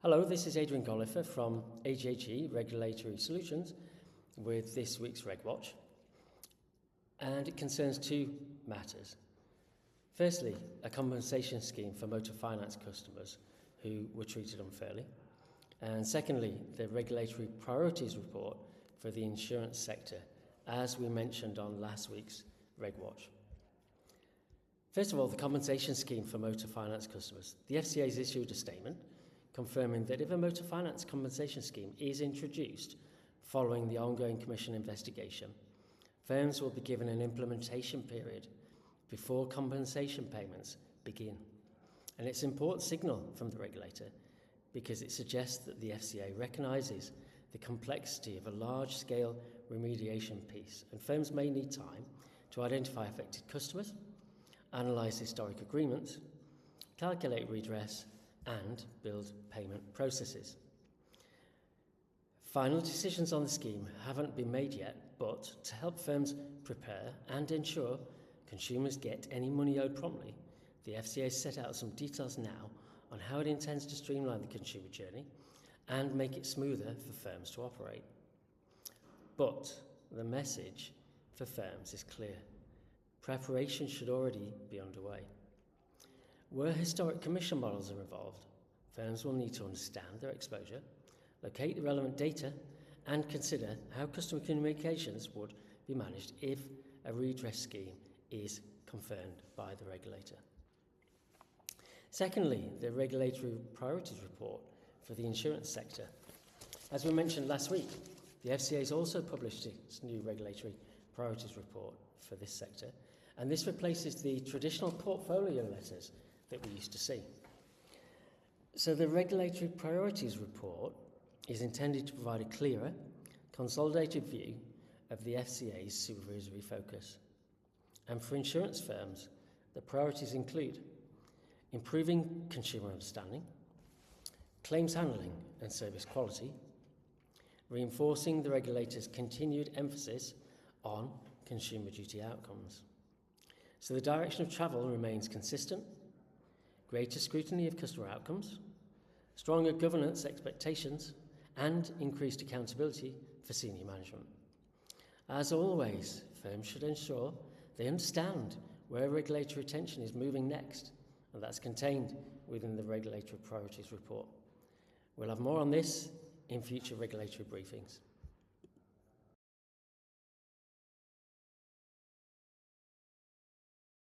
Hello, this is Adrian Gollifer from AGHE Regulatory Solutions with this week's Reg Watch, and it concerns two matters. Firstly, a compensation scheme for motor finance customers who were treated unfairly, and secondly, the Regulatory Priorities Report for the insurance sector, as we mentioned on last week's Reg Watch. First of all, the compensation scheme for motor finance customers. The FCA has issued a statement confirming that if a motor finance compensation scheme is introduced following the ongoing Commission investigation, firms will be given an implementation period before compensation payments begin. And it's an important signal from the regulator because it suggests that the FCA recognises the complexity of a large-scale remediation piece, and firms may need time to identify affected customers, analyse historic agreements, calculate redress, and build payment processes. Final decisions on the scheme haven't been made yet, but to help firms prepare and ensure consumers get any money owed promptly, the FCA set out some details now on how it intends to streamline the consumer journey and make it smoother for firms to operate. But the message for firms is clear. Preparation should already be underway. Where historic commission models are involved, firms will need to understand their exposure, locate the relevant data, and consider how customer communications would be managed if a redress scheme is confirmed by the regulator. Secondly, the Regulatory Priorities Report for the insurance sector. As we mentioned last week, the FCA has also published its new Regulatory Priorities Report for this sector, and this replaces the traditional portfolio letters that we used to see. So the Regulatory Priorities Report is intended to provide a clearer, consolidated view of the FCA's supervisory focus. And for insurance firms, the priorities include improving consumer understanding, claims handling and service quality, reinforcing the regulator's continued emphasis on consumer duty outcomes. So the direction of travel remains consistent: greater scrutiny of customer outcomes, stronger governance expectations, and increased accountability for senior management. As always, firms should ensure they understand where regulatory attention is moving next, and that's contained within the Regulatory Priorities Report. We'll have more on this in future regulatory briefings.